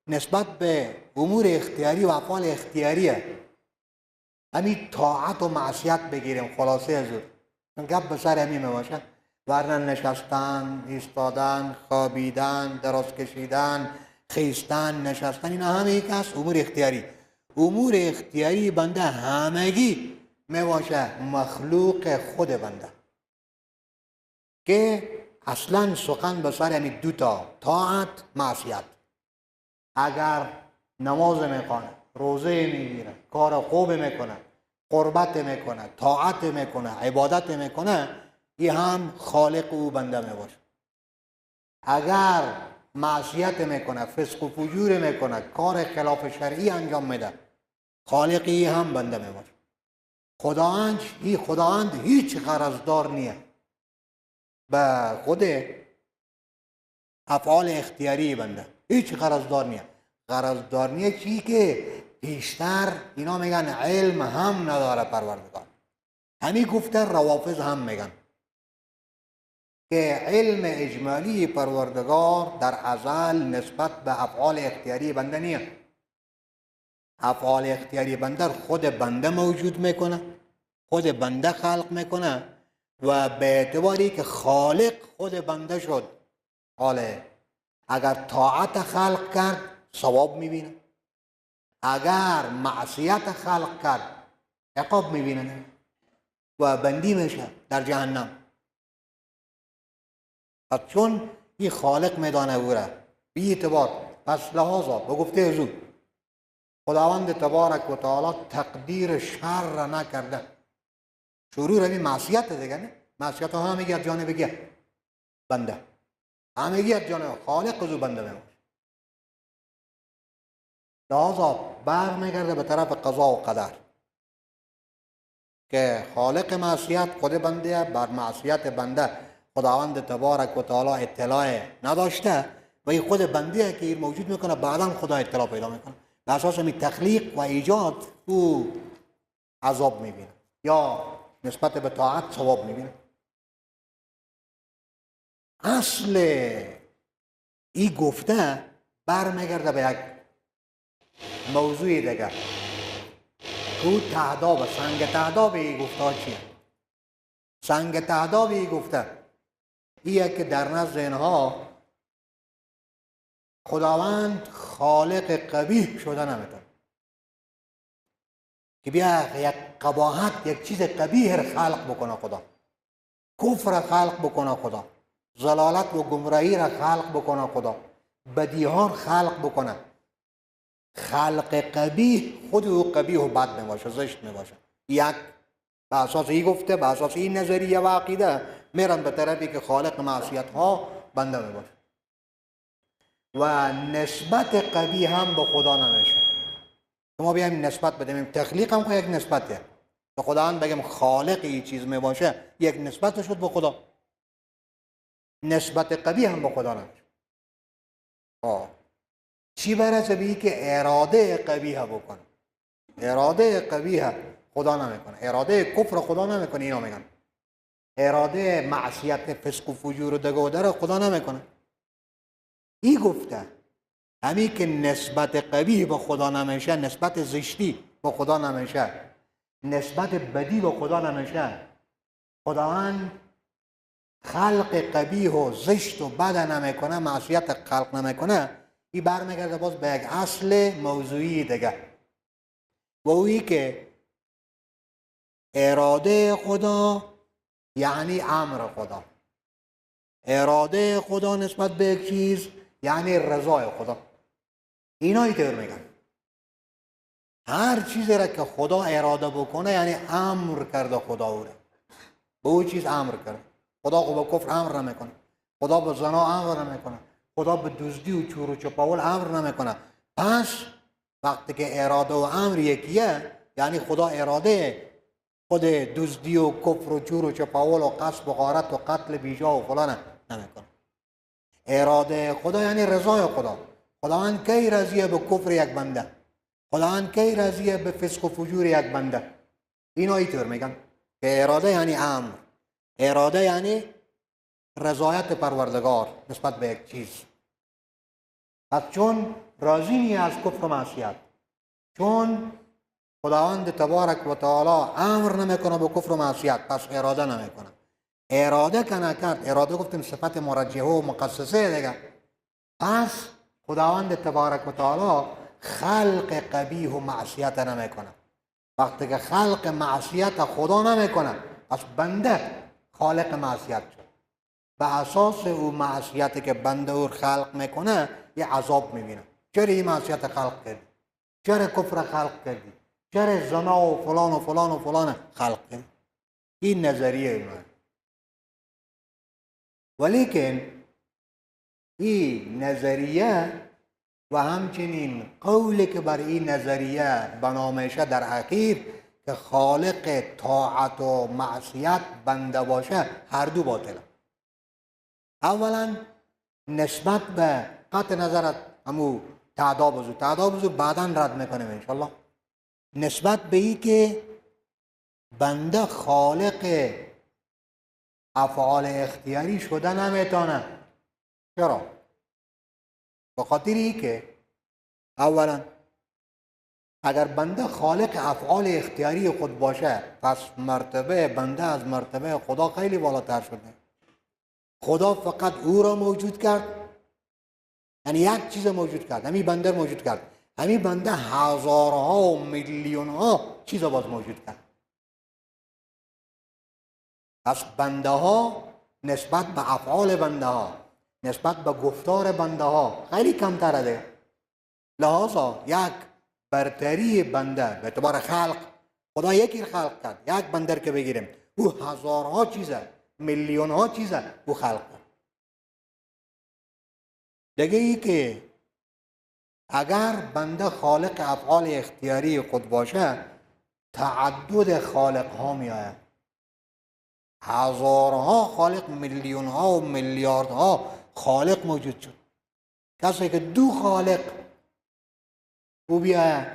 [SPEAKER 2] نسبت به امور اختیاری و افعال اختیاریه، همین طاعت و معصیت بگیریم خلاصه از اون گپ به سر همین میباشه. ورنه نشستن، ایستادن، خوابیدن، دراز کشیدن، خیستن، نشستن، اینا همه یک است امور اختیاری. امور اختیاری بنده همگی میباشه مخلوق خود بنده که اصلا سخن به سر همین دوتا، طاعت، معصیت. اگر نماز میخونه، روزه میگیره، کار خوب میکنه، قربت میکنه، طاعت میکنه، عبادت میکنه، این هم خالق او بنده میباشه. اگر معصیت میکنه، فسق و فجور میکنه، کار خلاف شرعی انجام میده، خالقی هم بنده میباشه. خداوند هیچ غرضدار نیست به خود افعال اختیاری بنده، هیچ غرضدار نیست. غرضدار نیست چی که پیشتر اینا میگن علم هم نداره پروردگار. همین گفته روافض هم میگن که علم اجمالی پروردگار در ازل نسبت به افعال اختیاری بنده نیست. افعال اختیاری بنده خود بنده موجود میکنه، خود بنده خلق میکنه و به اعتباری که خالق خود بنده شد، حاله اگر طاعت خلق کرد ثواب میبینه، اگر معصیت خلق کرد عقاب میبینه و بندی میشه در جهنم. پس چون این خالق میدانه او را بی اعتبار، پس لحاظا به گفته حضور خداوند تبارک و تعالی تقدیر شر را نکرده. شروع روی معصیت دیگه نه، معصیت ها همگی از جانب گیه بنده، همگی از جانب خالق و بنده میمونه. لحاظا برمیگرده به طرف قضا و قدر که خالق معصیت خود بنده، بر معصیت بنده خداوند تبارک و تعالی اطلاع نداشته و این خود بنده که این موجود میکنه، بعدا خدا اطلاع پیدا میکنه. به اساس می تخلیق و ایجاد او عذاب میبینه یا نسبت به طاعت ثواب میبینه. اصل این گفته برمیگرده به یک موضوع دیگر که او تعداب، سنگ تعداب این گفته ها چیه؟ سنگ تعدابی گفته ایه که در نزد اینها خداوند خالق قبیح شده نمیتونه، که بیا یک قباحت، یک چیز قبیح را خلق بکنه خدا، کفر را خلق بکنه خدا، ضلالت و گمراهی را خلق بکنه خدا، بدیهان خلق بکنه. خلق قبیح خود او قبیح و بد میباشه، زشت میباشه. یک به اساس این گفته، به اساس این نظریه و عقیده میرن به طرفی که خالق معصیت ها بنده میباشه و نسبت قبیح هم به خدا نمیشه. ما بیایم نسبت بدیم، تخلیق هم که یک نسبته به خداوند، بگیم خالق این چیز میباشه، یک نسبت شد به خدا. نسبت قبیح هم به خدا نمیشه. چی برسه به که اراده قبیح بکنه؟ اراده قبیح خدا نمیکنه، اراده کفر خدا نمیکنه. اینا میگن اراده معصیت، فسق و فجور و دگودر خدا نمیکنه. ای گفته همین که نسبت قبیح به خدا نمیشه، نسبت زشتی به خدا نمیشه، نسبت بدی به خدا نمیشه، خداوند خلق قبیح و زشت و بد نمیکنه، معصیت خلق نمیکنه. این برمیگرده باز به یک اصل موضوعی دیگه، و اویی که اراده خدا یعنی امر خدا. اراده خدا نسبت به یک چیز یعنی رضای خدا. اینا اینطور میگن هر چیزی را که خدا اراده بکنه یعنی امر کرده خدا او را، به او چیز امر کرده. خدا به کفر امر نمیکنه، خدا به زنا امر نمیکنه، خدا به دزدی و چور و چپاول امر نمیکنه. پس وقتی که اراده و امر یکیه، یعنی خدا اراده خود دزدی و کفر و چور و چپاول و قصب و غارت و قتل بیجا و فلان نمیکنه. اراده خدا یعنی رضای خدا. خداوند کی راضیه به کفر یک بنده؟ خداوند کی راضیه به فسق و فجور یک بنده؟ اینا اینطور میگن که اراده یعنی امر، اراده یعنی رضایت پروردگار نسبت به یک چیز. پس چون راضی نیست از کفر و معصیت، چون خداوند تبارک و تعالی امر نمیکنه به کفر و معصیت، پس اراده نمیکنه. اراده که نکرد، اراده گفتیم صفت مرجحه و مقصصه دیگه، پس خداوند تبارک و تعالی خلق قبیح و معصیت نمیکنه. وقتی که خلق معصیت خدا نمیکنه، پس بنده خالق معصیت شد. به اساس او معصیتی که بنده او خلق میکنه یه عذاب میبینه. چرا این معصیت خلق کردی؟ چرا کفر خلق کردی؟ چرا زنا و فلان و فلان و فلان خلق کردی؟ این نظریه ایمان. ولیکن این نظریه و همچنین قولی که بر این نظریه بنا میشه در اخیر که خالق طاعت و معصیت بنده باشه، هر دو باطله. اولا نسبت به قطع نظرت همو تعداب بعدا رد میکنیم انشالله. نسبت به ای که بنده خالق افعال اختیاری شده نمیتونه. چرا؟ به خاطر ای که اولا اگر بنده خالق افعال اختیاری خود باشه، پس مرتبه بنده از مرتبه خدا خیلی بالاتر شده. خدا فقط او را موجود کرد، یعنی یک چیز موجود کرد، همین بنده موجود کرد. همین بنده هزارها و میلیونها چیز باز موجود کرد. پس بنده ها نسبت به افعال بنده ها، نسبت به گفتار بنده ها خیلی کمتره ده. لحاظا یک برتری بنده به اعتبار خلق، خدا یکی خلق کرد، یک بنده که بگیریم او هزارها چیزه، میلیونها چیزه او خلق کرد. دیگه ای که اگر بنده خالق افعال اختیاری خود باشه، تعدد خالق ها می آید. هزارها خالق، میلیونها و میلیاردها خالق موجود شد. کسی که دو خالق او بیا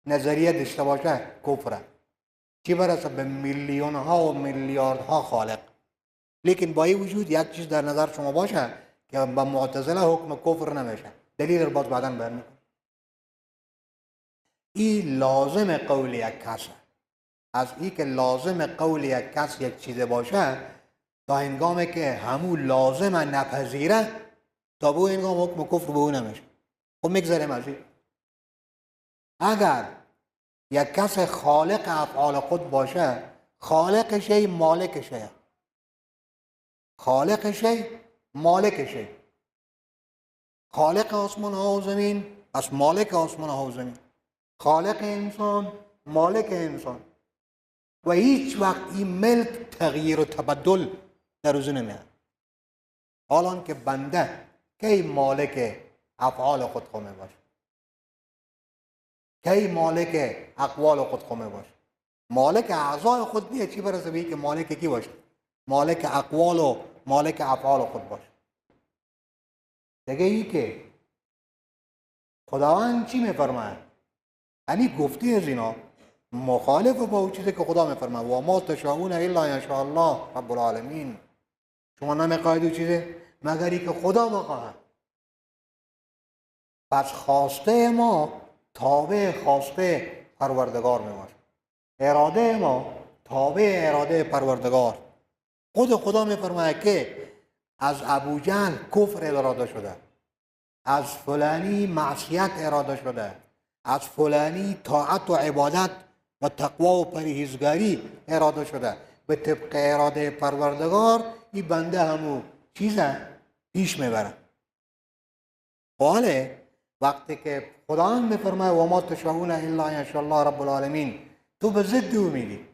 [SPEAKER 2] نظریه داشته باشه کفره، چی برسه به میلیونها و میلیاردها خالق. لیکن با این وجود یک چیز در نظر شما باشه که با معتزله حکم کفر نمیشه. دلیل رو باز بعداً بیان میکنم. این لازم قول یک کسه. از این که لازم قول یک کس یک چیز باشه تا هنگامی که همون لازم نپذیره تا به هنگام حکم کفر به او نمیشه. خب میگذاریم از این. اگر یک کس خالق افعال خود باشه، خالق شی مالک شی، خالق شی مالک شی، خالق آسمان ها و زمین پس مالک آسمان ها و زمین، خالق انسان مالک انسان، و هیچ وقت این ملک تغییر و تبدل در روز نمیاد. حالان که بنده کی مالک افعال خود خواهد باشه، کی مالک اقوال خود خواهد باشه، مالک اعضای خود نیه، چی برسه به که مالک کی باشه؟ مالک اقوال و مالک افعال خود باشه. دیگه ای که خداوند چی میفرماید؟ همین گفتی از اینا مخالف با اون چیزی که خدا میفرماید، و ما تشاءون الا ان شاء الله رب العالمین. شما نمیخواهید اون چیزی مگر ای که خدا بخواهد. پس خواسته ما تابع خواسته پروردگار میباشه، اراده ما تابع اراده پروردگار. خود خدا میفرماید که از ابوجهل کفر اراده شده، از فلانی معصیت اراده شده، از فلانی طاعت و عبادت و تقوا و پرهیزگاری اراده شده. به طبق اراده پروردگار این بنده همون چیزه پیش میبره. حاله وقتی که خدا میفرماید و ما تشاءون الا ان شاء الله رب العالمین، تو به ضد او میگی.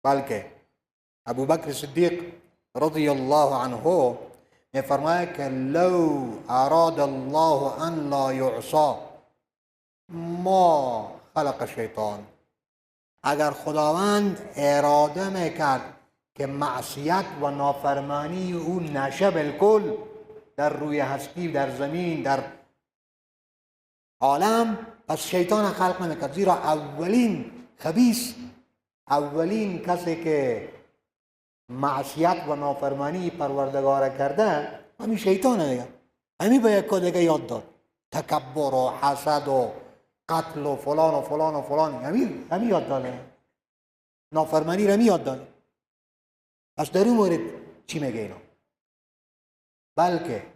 [SPEAKER 2] بلکه ابوبکر صدیق رضی الله عنه میفرماید که لو اراد الله ان لا یعصى ما خلق شیطان. اگر خداوند اراده میکرد که معصیت و نافرمانی او نشه بالکل در روی هستی، در زمین، در عالم، پس شیطان خلق نمیکرد. زیرا اولین خبیث، اولین کسی که معصیت و نافرمانی پروردگار کرده همین شیطانه دیگه. همین به یک دیگه یاد داد، تکبر و حسد و قتل و فلان و فلان و فلان، همین یاد داده، نافرمانی رو یاد داده. پس در این مورد چی میگه اینا؟ بلکه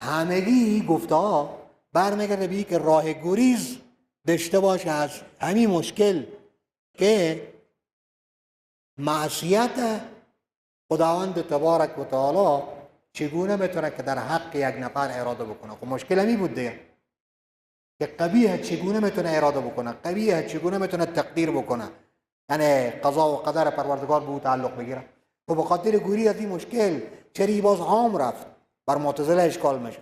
[SPEAKER 2] همگی گفته ها برمیگرده به که راه گریز داشته باشه از همین مشکل که معصیت خداوند تبارک و تعالی چگونه میتونه که در حق یک نفر اراده بکنه. خب مشکل همین بود دیگه که قبیح چگونه میتونه اراده بکنه، قبیح چگونه میتونه تقدیر بکنه، یعنی قضا و قدر پروردگار به او تعلق بگیره. خب به خاطر گوری از این مشکل چرا باز عام رفت بر معتزله اشکال میشه،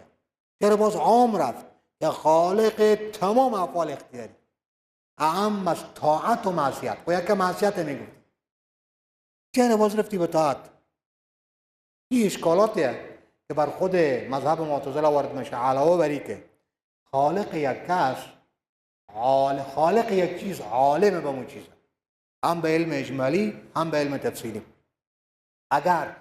[SPEAKER 2] چرا باز عام رفت که خالق تمام افعال اختیاری اعم از طاعت و معصیت. و یک معصیت میگه چرا باز رفتی به طاعت؟ این اشکالاتیه که بر خود مذهب معتزله وارد میشه، علاوه بر که خالق یک کس، خالق یک چیز عالم به اون چیزه، هم به علم اجمالی هم به علم تفصیلی. اگر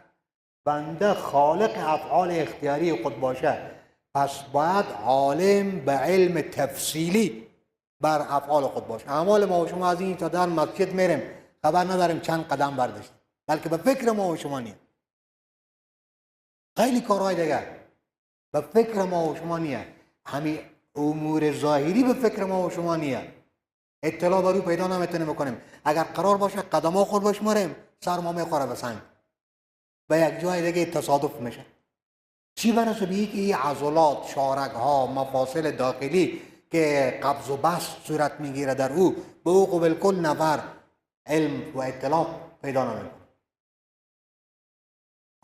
[SPEAKER 2] بنده خالق افعال اختیاری خود باشه پس باید عالم به علم تفصیلی بر افعال خود باشه. اعمال ما و شما از این تا در مسجد میریم خبر نداریم چند قدم برداشتیم، بلکه به فکر ما و شما نیه. خیلی کارهای دیگر به فکر ما و شما نیه، همین امور ظاهری به فکر ما و شما نیه، اطلاع بر او پیدا نمیتونیم بکنیم. اگر قرار باشه قدم‌ها خود بشماریم سر ما میخوره به سنگ، به یک جای دیگه تصادف میشه. چی برسه به که این عضلات، شارک‌ها، مفاصل داخلی که قبض و بسط صورت میگیره در او، به او قبل کل نفر علم و اطلاع پیدا نمیکنه.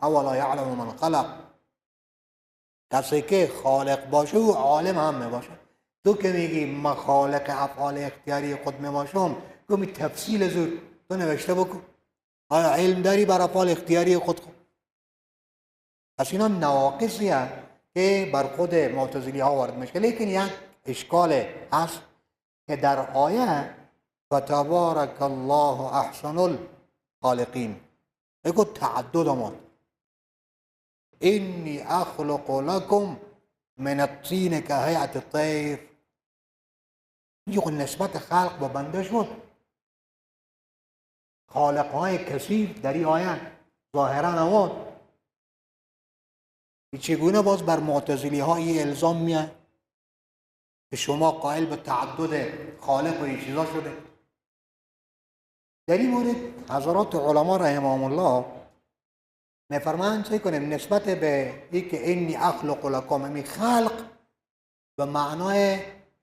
[SPEAKER 2] اولا یعلم من خلق، کسی که خالق باشه او عالم هم میباشه. تو که میگی من خالق افعال اختیاری خود میباشم، گمی تفصیل زور تو نوشته بکن، آیا علم داری بر افعال اختیاری خود؟ پس اینا نواقصیه که بر خود معتزلی ها وارد میشه. لیکن یک اشکال هست که در آیه فتبارک الله احسن الخالقین بگو تعدد آمد، اینی اخلق لکم من الطین که هیئت الطیر. اینجا نسبت خلق با بنده شد، خالقهای کثیر در این آیه ظاهرا نماد. چگونه باز بر معتزلی ها این الزام میاد که شما قائل به تعدد خالق و این چیزا شده؟ در این مورد حضرات علما رحمهم الله میفرمایند چه کنیم نسبت به اینکه انی اخلق لکم، این خلق به معنای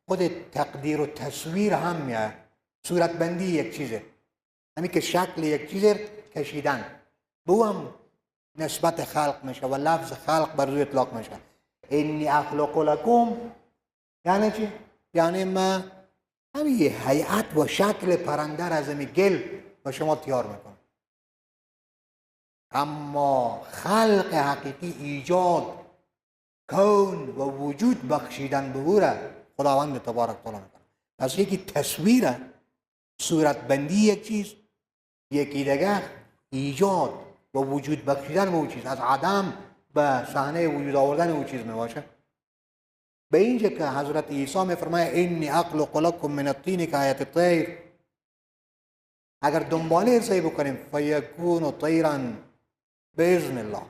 [SPEAKER 2] خود تقدیر و تصویر هم میاد. صورت بندی یک چیزه، همین که شکل یک چیز کشیدن به او هم نسبت خلق میشه و لفظ خلق بر روی اطلاق میشه. انی اخلق لکم یعنی چی؟ یعنی من همین هیئت و شکل پرنده را از همین گل به شما تیار میکنم. اما خلق حقیقی، ایجاد، کون و وجود بخشیدن به او را خداوند تبارک تعالی میکنه. پس یکی تصویر، صورت بندی یک چیز، یکی دیگر ایجاد و وجود بخشیدن به او چیز، از عدم به صحنه وجود آوردن او چیز میباشه. به اینجا که حضرت عیسی میفرماید انی اخلق لکم من الطین کهیئة الطیر، اگر دنباله ارسایی بکنیم فیکون طیرا باذن الله،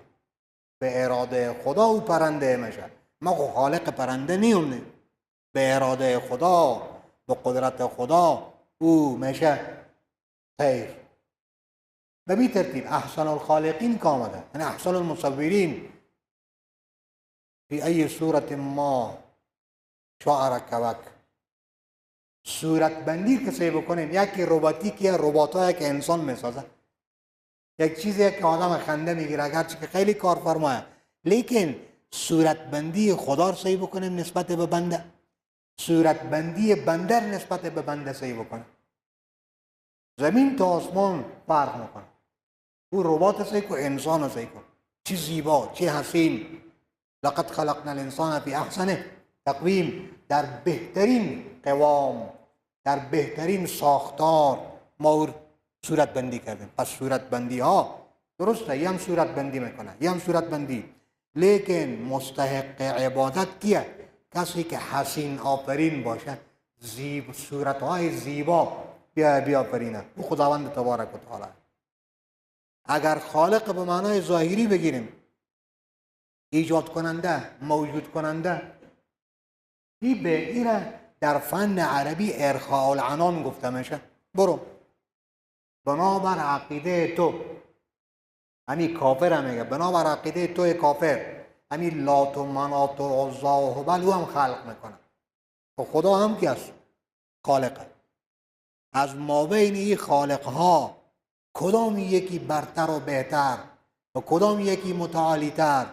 [SPEAKER 2] به اراده خدا او پرنده میشه. ما خالق پرنده نیم، به اراده خدا، به قدرت خدا او میشه طیر. به این ترتیب احسن الخالقین که آمده، یعنی احسن المصورین، فی ای صورت ما شاء رکبک. صورت بندی کسی بکنیم، یکی روباتیکیه، روباتایی که انسان میسازه، یک چیزی که آدم خنده میگیره اگرچه که خیلی کارفرمایه، لیکن صورت بندی خدا رو صحیح بکنیم نسبت به بنده، صورت بندی بنده نسبت به بنده صحیح بکنیم، زمین تا آسمان فرق میکنه. او ربات صحیح کن، انسان صحیح کن، چه زیبا، چه حسین. لقد خلقنا الانسان فی احسن تقویم، در بهترین قوام، در بهترین ساختار ما صورت بندی کردیم. پس صورت بندی ها درسته، یه هم صورت بندی میکنه، یه هم صورت بندی، لیکن مستحق عبادت کیه؟ کسی که حسین آفرین باشه، صورت های زیبا بیافرینه، او خداوند تبارک و تعالی. اگر خالق به معنای ظاهری بگیریم، ایجاد کننده، موجود کننده، این به ایره در فن عربی ارخاء العنان گفته میشه. برو بنابر عقیده تو، همین کافر هم میگه بنابر عقیده تو کافر، همین لات و منات و عزا و هبل او هم خلق میکنه. و خدا هم کی است؟ خالقه. از مابین این خالق ها کدام یکی برتر و بهتر و کدام یکی متعالی تر؟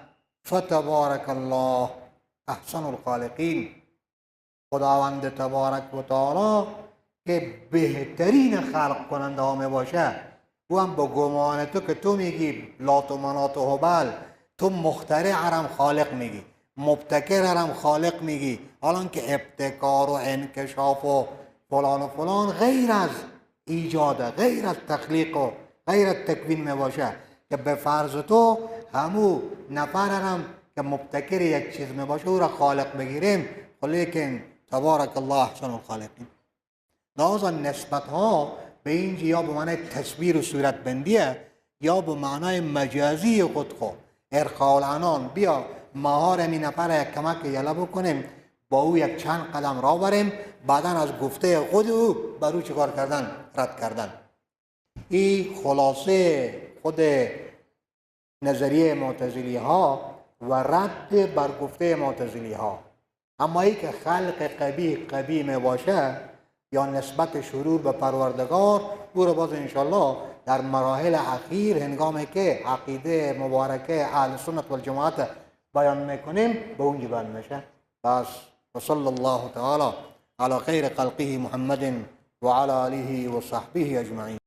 [SPEAKER 2] فتبارک الله احسن الخالقین. خداوند تبارک و تعالی که بهترین خلق کننده ها می باشه، او هم با گمان تو که تو میگی لات و منات و هبل، تو مخترع هم خالق میگی، مبتکر هم خالق میگی، حالان که ابتکار و انکشاف و فلان غیر از ایجاده، غیر از تخلیق و غیر از تکوین می باشه، که به فرض تو همو نفر هم که مبتکر یک چیز می باشه او را خالق بگیریم. لیکن تبارک الله احسن الخالقین. لذا نسبت ها به اینجا یا به معنای تصویر و صورت بندیه یا به معنای مجازی خود خود ارخاء العنان. بیا مهار می نفر یک کمک یله بکنیم، با او یک چند قدم را بریم، بعدا از گفته خود او بر او چکار کردن؟ رد کردن. این خلاصه خود نظریه معتزلی ها و رد بر گفته معتزلی ها. اما ای که خلق قبیح می باشه یا نسبت شرور به پروردگار، او رو باز انشالله در مراحل اخیر هنگامی که عقیده مبارکه اهل سنت والجماعت بیان میکنیم به اونجا بیان میشه. بس وصلی الله تعالی علی خیر خلقه محمد و علی آله و صحبه اجمعین.